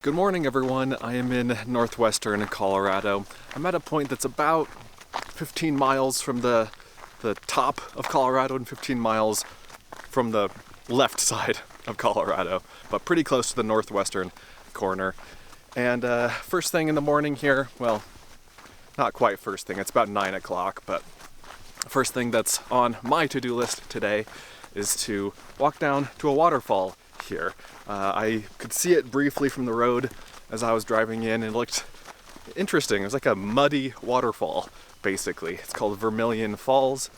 Good morning, everyone. I am in northwestern Colorado. I'm at a point that's about 15 miles from the top of Colorado and 15 miles from the left side of Colorado, but pretty close to the northwestern corner. And first thing in the morning here, well, not quite first thing, it's about 9 o'clock, but first thing that's on my to-do list today is to walk down to a waterfall here. I could see it briefly from the road as I was driving in, and it looked interesting. It was like a muddy waterfall, basically. It's called Vermillion Falls.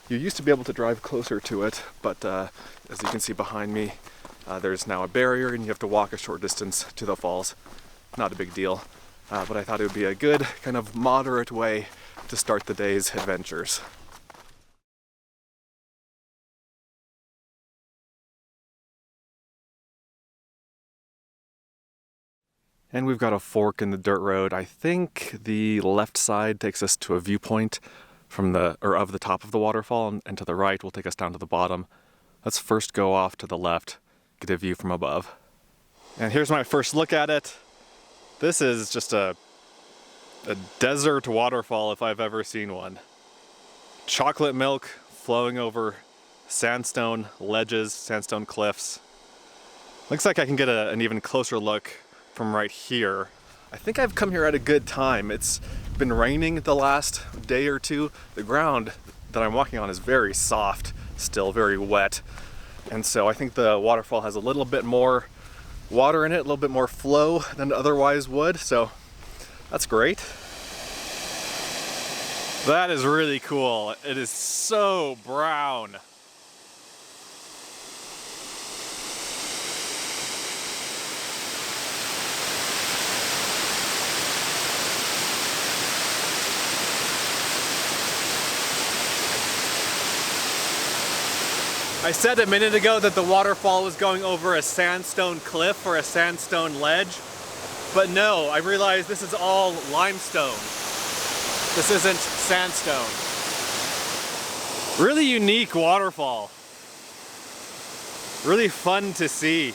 You used to be able to drive closer to it, but as you can see behind me, there's now a barrier and you have to walk a short distance to the falls. Not a big deal, but I thought it would be a good kind of moderate way to start the day's adventures. And we've got a fork in the dirt road. I think the left side takes us to a viewpoint from of the top of the waterfall, and to the right will take us down to the bottom. Let's first go off to the left, get a view from above. And here's my first look at it. This is just a desert waterfall if I've ever seen one. Chocolate milk flowing over sandstone ledges, sandstone cliffs. Looks like I can get an even closer look from right here. I think I've come here at a good time. It's been raining the last day or two. The ground that I'm walking on is very soft, still very wet. And so I think the waterfall has a little bit more water in it, a little bit more flow than it otherwise would. So that's great. That is really cool. It is so brown. I said a minute ago that the waterfall was going over a sandstone cliff or a sandstone ledge, but no, I realized this is all limestone. This isn't sandstone. Really unique waterfall. Really fun to see.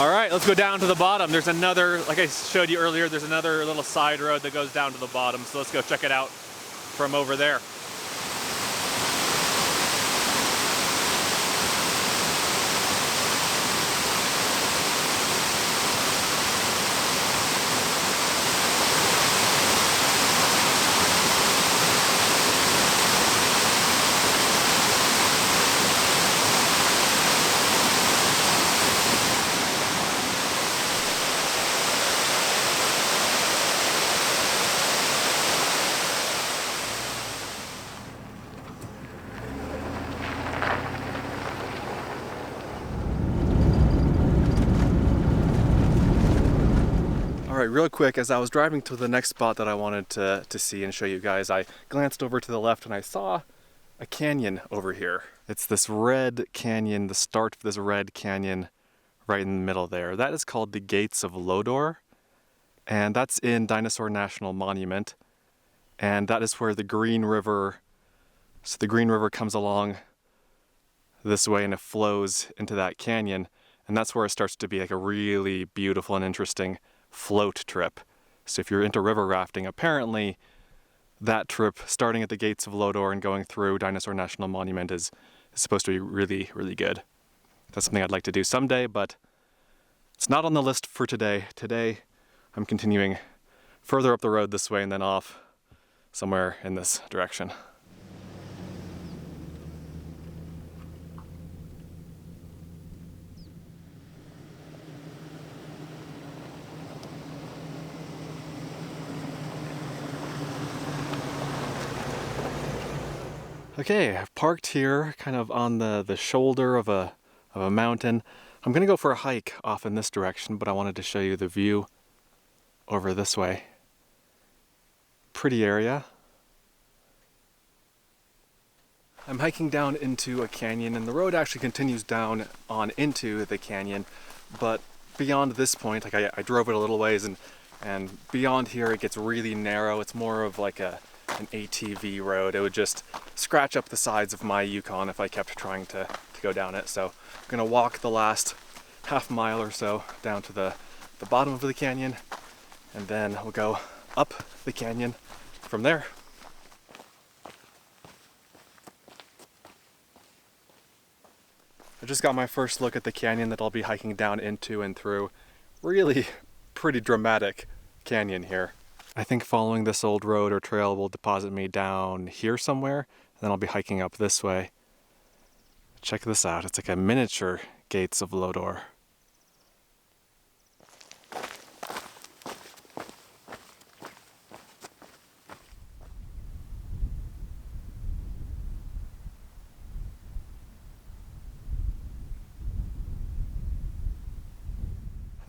All right, let's go down to the bottom. There's another, like I showed you earlier, there's another little side road that goes down to the bottom, so let's go check it out from over there. Alright, real quick, as I was driving to the next spot that I wanted to see and show you guys, I glanced over to the left and I saw a canyon over here. It's this red canyon, the start of this red canyon right in the middle there. That is called the Gates of Lodore, and that's in Dinosaur National Monument, and that is where the Green River, so the Green River comes along this way and it flows into that canyon, and that's where it starts to be like a really beautiful and interesting float trip. So if you're into river rafting, apparently that trip starting at the Gates of Lodore and going through Dinosaur National Monument is supposed to be really, really good. That's something I'd like to do someday, but it's not on the list for today. Today I'm continuing further up the road this way and then off somewhere in this direction. Okay, I've parked here kind of on the shoulder of a mountain. I'm gonna go for a hike off in this direction, but I wanted to show you the view over this way. Pretty area. I'm hiking down into a canyon, and the road actually continues down on into the canyon, but beyond this point, like I drove it a little ways, and beyond here it gets really narrow. It's more of like an ATV road. It would just scratch up the sides of my Yukon if I kept trying to go down it. So I'm gonna walk the last half mile or so down to the bottom of the canyon, and then we'll go up the canyon from there. I just got my first look at the canyon that I'll be hiking down into and through. Really pretty dramatic canyon here. I think following this old road or trail will deposit me down here somewhere, and then I'll be hiking up this way. Check this out, it's like a miniature Gates of Lodor.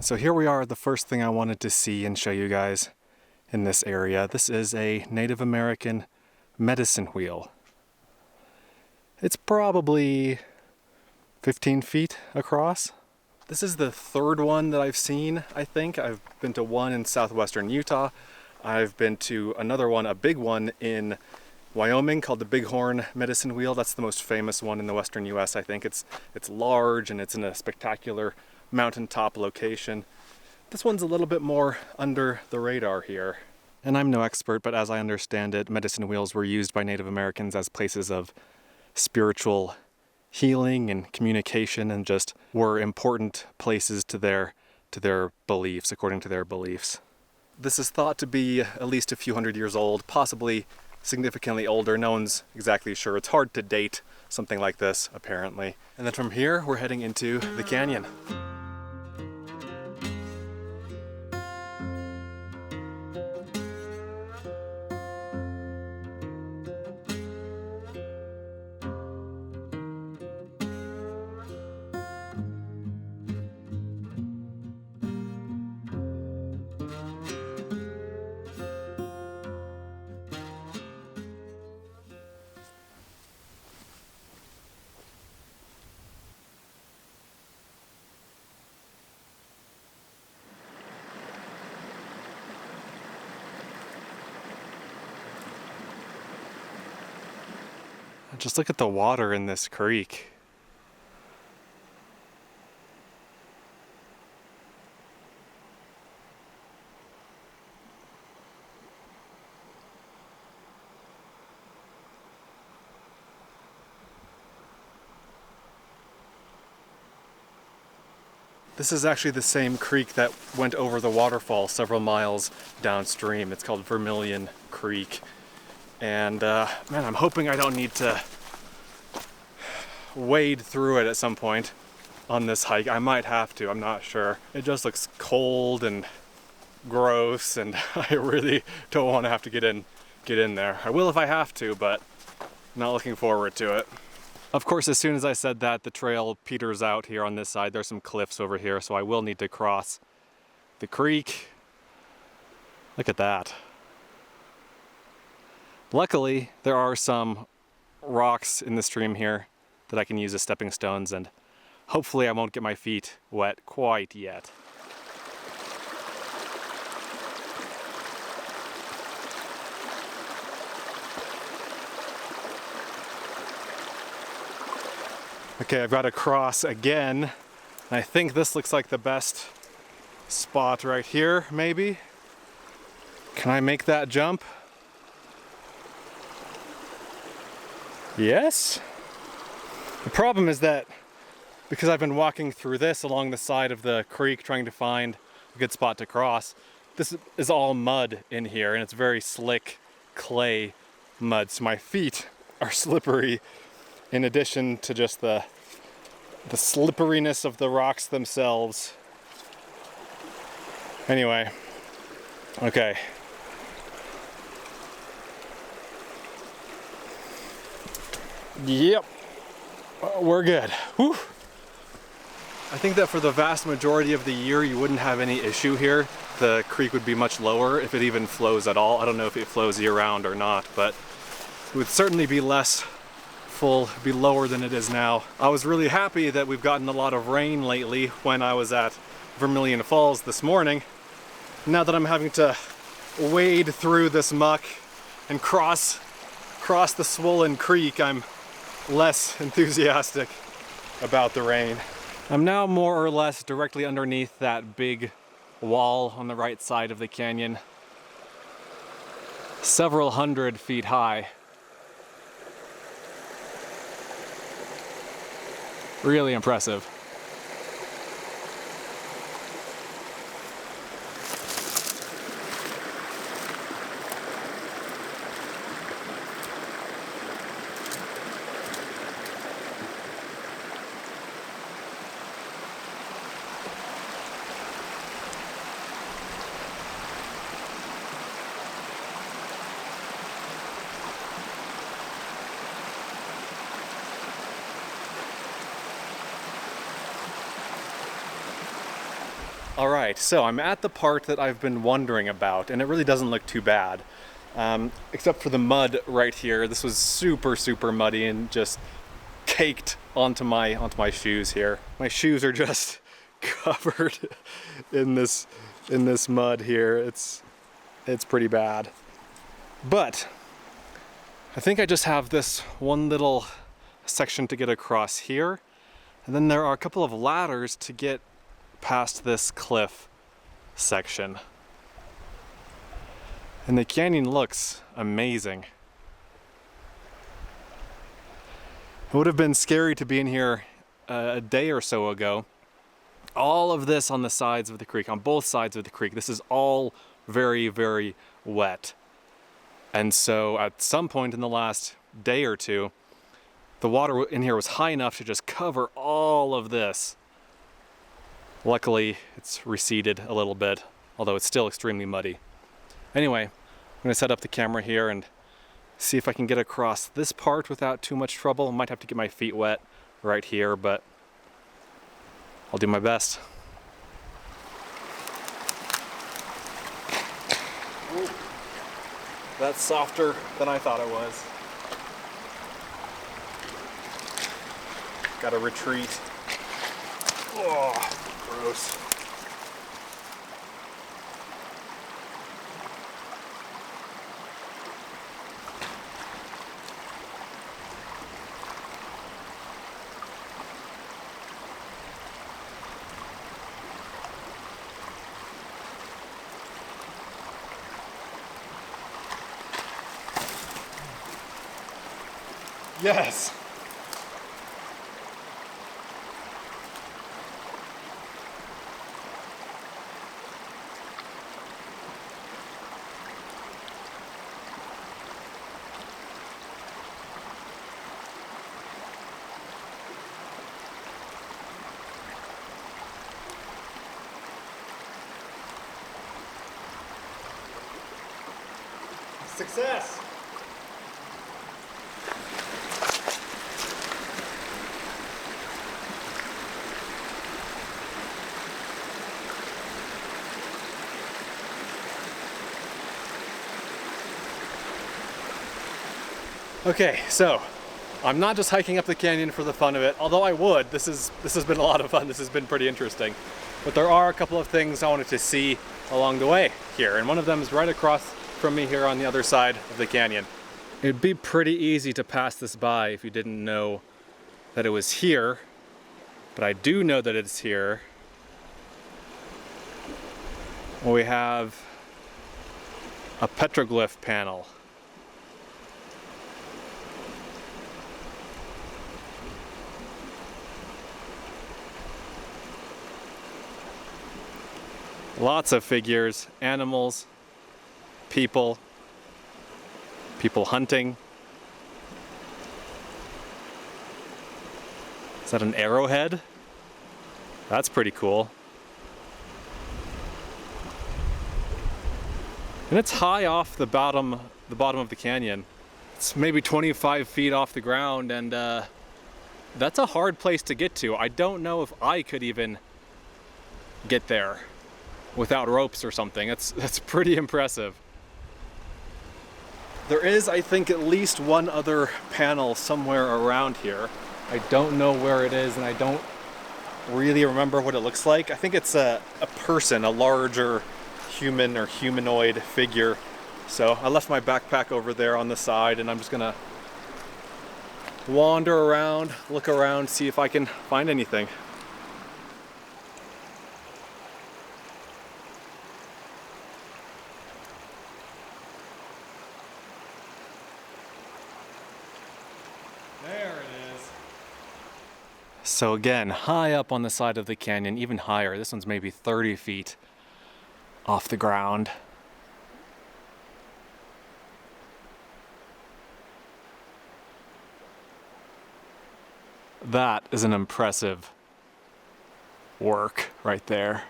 So here we are, the first thing I wanted to see and show you guys in this area. This is a Native American medicine wheel. It's probably 15 feet across. This is the third one that I've seen, I think. I've been to one in southwestern Utah. I've been to another one, a big one in Wyoming called the Bighorn Medicine Wheel. That's the most famous one in the western US, I think. It's large and it's in a spectacular mountaintop location. This one's a little bit more under the radar here. And I'm no expert, but as I understand it, medicine wheels were used by Native Americans as places of spiritual healing and communication, and just were important places to their beliefs, according to their beliefs. This is thought to be at least a few hundred years old, possibly significantly older. No one's exactly sure. It's hard to date something like this, apparently. And then from here, we're heading into the canyon. Just look at the water in this creek. This is actually the same creek that went over the waterfall several miles downstream. It's called Vermillion Creek. And man, I'm hoping I don't need to wade through it at some point on this hike. I might have to, I'm not sure. It just looks cold and gross, and I really don't want to have to get in there. I will if I have to, but I'm not looking forward to it. Of course, as soon as I said that, the trail peters out here on this side. There's some cliffs over here, so I will need to cross the creek. Look at that. Luckily, there are some rocks in the stream here that I can use as stepping stones, and hopefully I won't get my feet wet quite yet. Okay, I've got to cross again. I think this looks like the best spot right here, maybe. Can I make that jump? Yes. The problem is that because I've been walking through this along the side of the creek trying to find a good spot to cross, this is all mud in here, and it's very slick clay mud, so my feet are slippery in addition to just the slipperiness of the rocks themselves. Anyway, okay. Yep, we're good. Whew. I think that for the vast majority of the year you wouldn't have any issue here. The creek would be much lower if it even flows at all. I don't know if it flows year-round or not, but it would certainly be less full, be lower than it is now. I was really happy that we've gotten a lot of rain lately when I was at Vermillion Falls this morning. Now that I'm having to wade through this muck and cross the swollen creek, I'm less enthusiastic. about the rain. I'm now more or less directly underneath that big wall on the right side of the canyon. Several hundred feet high. Really impressive. Alright, so I'm at the part that I've been wondering about, and it really doesn't look too bad. Except for the mud right here. This was super, super muddy and just caked onto my shoes here. My shoes are just covered in this mud here. It's pretty bad. But I think I just have this one little section to get across here, and then there are a couple of ladders to get past this cliff section. And the canyon looks amazing. It would have been scary to be in here a day or so ago. All of this on the sides of the creek, on both sides of the creek, this is all very, very wet. And so at some point in the last day or two, the water in here was high enough to just cover all of this. Luckily, it's receded a little bit, although it's still extremely muddy. Anyway, I'm gonna set up the camera here and see if I can get across this part without too much trouble. I might have to get my feet wet right here, but I'll do my best. Ooh, that's softer than I thought it was. Gotta retreat. Oh. Gross. Yes. Success! Okay, so I'm not just hiking up the canyon for the fun of it, although I would. This has been a lot of fun. This has been pretty interesting. But there are a couple of things I wanted to see along the way here, and one of them is right across from me here on the other side of the canyon. It'd be pretty easy to pass this by if you didn't know that it was here, but I do know that it's here. We have a petroglyph panel. Lots of figures, animals, people hunting. Is that an arrowhead? That's pretty cool. And it's high off the bottom of the canyon. It's maybe 25 feet off the ground, and that's a hard place to get to. I don't know if I could even get there without ropes or something. That's pretty impressive. There is, I think, at least one other panel somewhere around here. I don't know where it is, and I don't really remember what it looks like. I think it's a person, a larger human or humanoid figure. So I left my backpack over there on the side, and I'm just gonna wander around, look around, see if I can find anything. There it is. So again, high up on the side of the canyon, even higher. This one's maybe 30 feet off the ground. That is an impressive work right there.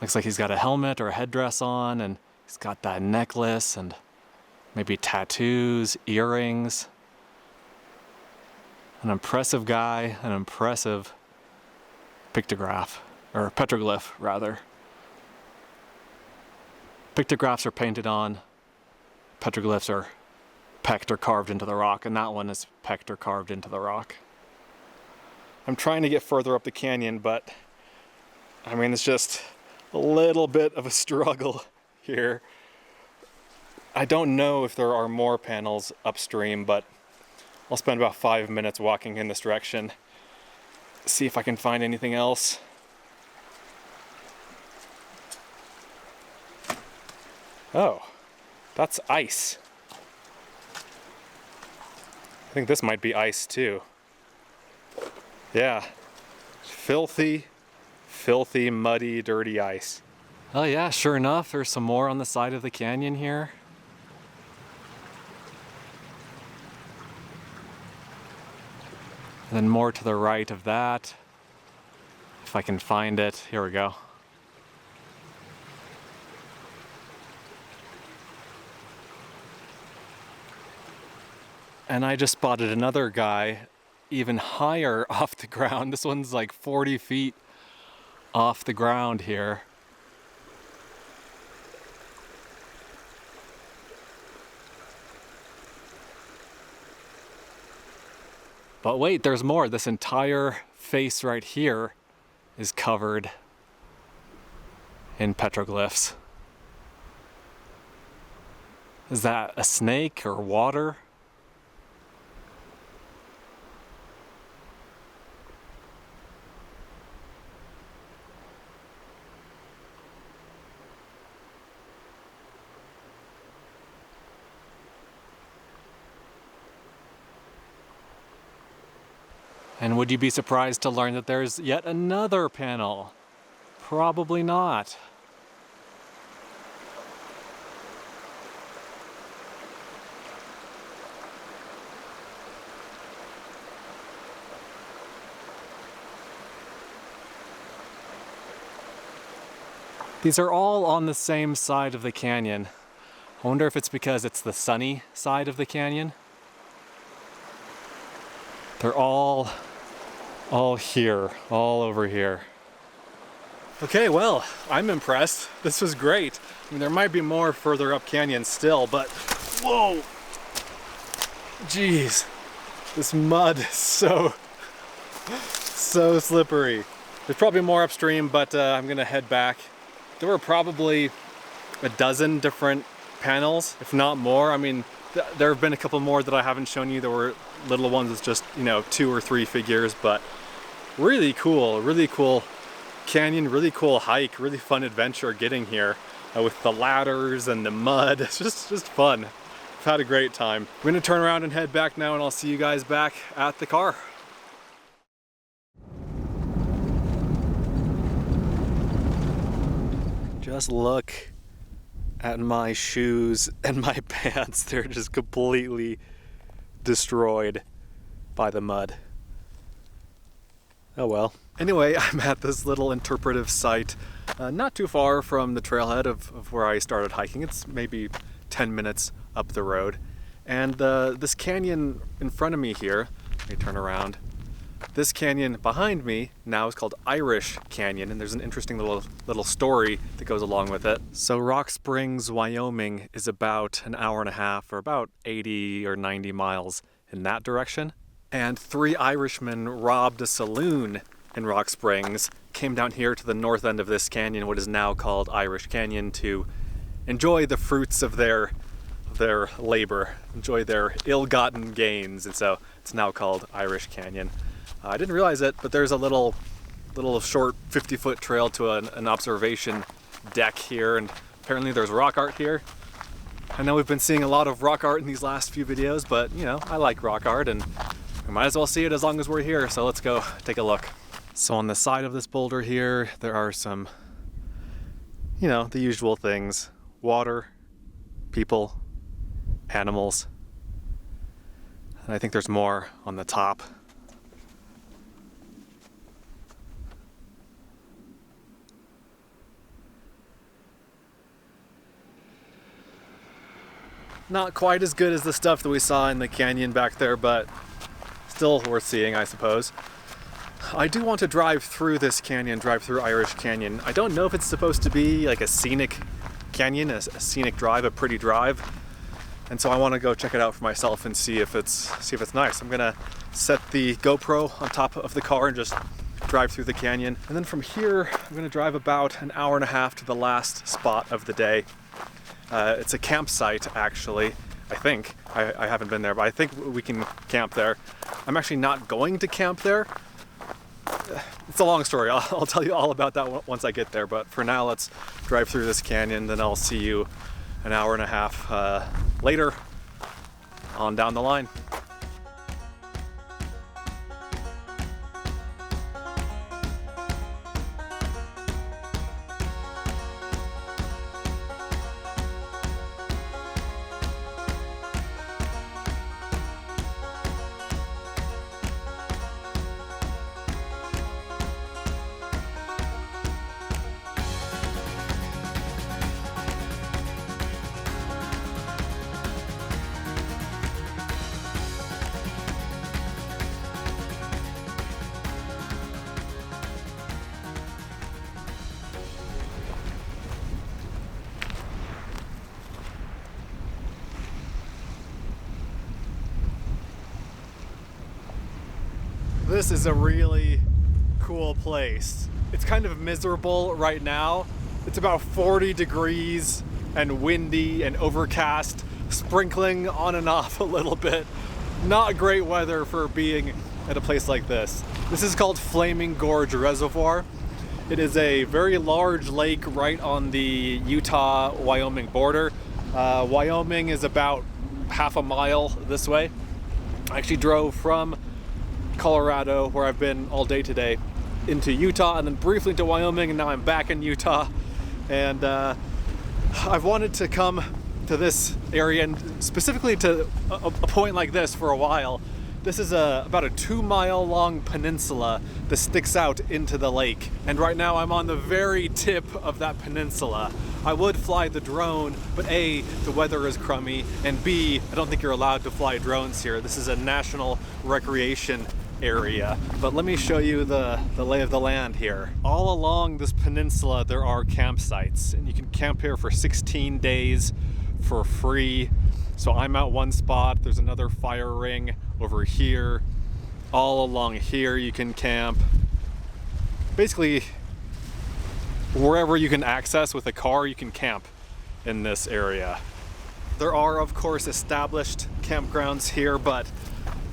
Looks like he's got a helmet or a headdress on, and he's got that necklace and maybe tattoos, earrings. An impressive guy, an impressive pictograph, or petroglyph rather. Pictographs are painted on, petroglyphs are pecked or carved into the rock, and that one is pecked or carved into the rock. I'm trying to get further up the canyon, but I mean, it's just a little bit of a struggle here. I don't know if there are more panels upstream, but I'll spend about 5 minutes walking in this direction, see if I can find anything else. Oh, that's ice. I think this might be ice too. Yeah, filthy, muddy, dirty ice. Oh yeah, sure enough, there's some more on the side of the canyon here. And then more to the right of that. If I can find it, here we go. And I just spotted another guy even higher off the ground. This one's like 40 feet off the ground here. But wait, there's more. This entire face right here is covered in petroglyphs. Is that a snake or water? And would you be surprised to learn that there's yet another panel? Probably not. These are all on the same side of the canyon. I wonder if it's because it's the sunny side of the canyon. They're all here, all over here. Okay, well, I'm impressed. This was great. I mean, there might be more further up canyon still, but whoa! Jeez, this mud is so slippery. There's probably more upstream, but I'm gonna head back. There were probably a dozen different panels, if not more. I mean, there have been a couple more that I haven't shown you. There were little ones with just, 2 or 3 figures, but really cool canyon, really cool hike, really fun adventure getting here with the ladders and the mud. It's just fun. I've had a great time. I'm gonna turn around and head back now, and I'll see you guys back at the car. Just look at my shoes and my pants. They're just completely destroyed by the mud. Oh well. Anyway, I'm at this little interpretive site not too far from the trailhead of where I started hiking. It's maybe 10 minutes up the road. And this canyon in front of me here, let me turn around. This canyon behind me now is called Irish Canyon, and there's an interesting little story that goes along with it. So Rock Springs, Wyoming is about an hour and a half, or about 80 or 90 miles in that direction. And 3 Irishmen robbed a saloon in Rock Springs, came down here to the north end of this canyon, what is now called Irish Canyon, to enjoy the fruits of their their labor, enjoy their ill-gotten gains, and so it's now called Irish Canyon. I didn't realize it, but there's a little short 50-foot trail to an observation deck here, and apparently there's rock art here. I know we've been seeing a lot of rock art in these last few videos, but you know, I like rock art and we might as well see it as long as we're here, so let's go take a look. So on the side of this boulder here, there are some, you know, the usual things: water, people, animals, and I think there's more on the top. Not quite as good as the stuff that we saw in the canyon back there, but still worth seeing, I suppose. I do want to drive through this canyon, drive through Irish Canyon. I don't know if it's supposed to be like a scenic canyon, a scenic drive, a pretty drive. And so I want to go check it out for myself and see if it's nice. I'm gonna set the GoPro on top of the car and just drive through the canyon. And then from here, I'm gonna drive about an hour and a half to the last spot of the day. It's a campsite, actually, I think. I haven't been there, but I think we can camp there. I'm actually not going to camp there. It's a long story. I'll tell you all about that once I get there, but for now, let's drive through this canyon, then I'll see you an hour and a half later on down the line. This is a really cool place. It's kind of miserable right now. It's about 40 degrees and windy and overcast, sprinkling on and off a little bit. Not great weather for being at a place like this. This is called Flaming Gorge Reservoir. It is a very large lake right on the Utah-Wyoming border. Wyoming is about half a mile this way. I actually drove from Colorado, where I've been all day today, into Utah, and then briefly into Wyoming, and now I'm back in Utah. And I've wanted to come to this area, and specifically to a point like this, for a while. This is about a 2-mile long peninsula that sticks out into the lake. And right now I'm on the very tip of that peninsula. I would fly the drone, but A, the weather is crummy, and B, I don't think you're allowed to fly drones here. This is a national recreation area. But let me show you the lay of the land here. All along this peninsula there are campsites, and you can camp here for 16 days for free. So I'm at one spot, there's another fire ring over here. All along here you can camp. Basically, wherever you can access with a car, you can camp in this area. There are, of course, established campgrounds here, but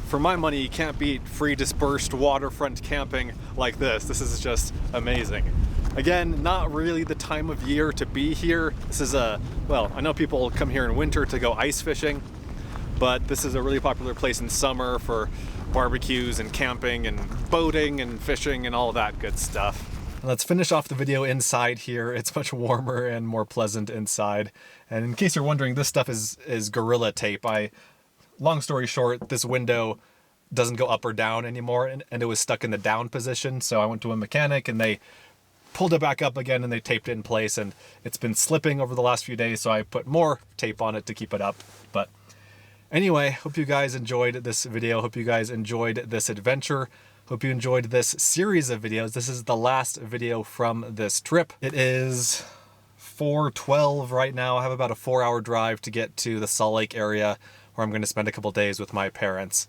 for my money, you can't beat free dispersed waterfront camping like this. This is just amazing. Again, not really the time of year to be here. This is well, I know people come here in winter to go ice fishing, but this is a really popular place in summer for barbecues and camping and boating and fishing and all that good stuff. Let's finish off the video inside here. It's much warmer and more pleasant inside. And in case you're wondering, this stuff is Gorilla Tape. Long story short, this window doesn't go up or down anymore, and it was stuck in the down position. So I went to a mechanic and they pulled it back up again and they taped it in place, and it's been slipping over the last few days, so I put more tape on it to keep it up. But anyway, hope you guys enjoyed this video. Hope you guys enjoyed this adventure. Hope you enjoyed this series of videos. This is the last video from this trip. It is 4:12 right now. I have about a 4-hour drive to get to the Salt Lake area, where I'm going to spend a couple days with my parents.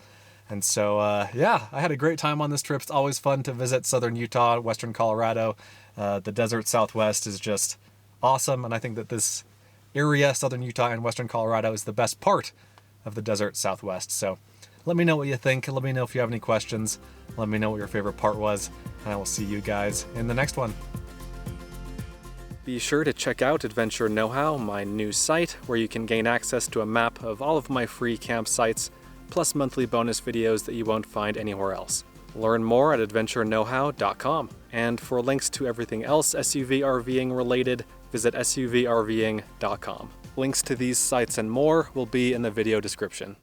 And so, yeah, I had a great time on this trip. It's always fun to visit southern Utah, western Colorado. The desert Southwest is just awesome, and I think that this area, southern Utah and western Colorado, is the best part of the desert Southwest. So let me know what you think. Let me know if you have any questions. Let me know what your favorite part was, and I will see you guys in the next one. Be sure to check out Adventure Know-How, my new site, where you can gain access to a map of all of my free campsites, plus monthly bonus videos that you won't find anywhere else. Learn more at adventureknowhow.com. And for links to everything else SUV RVing related, visit suvrving.com. Links to these sites and more will be in the video description.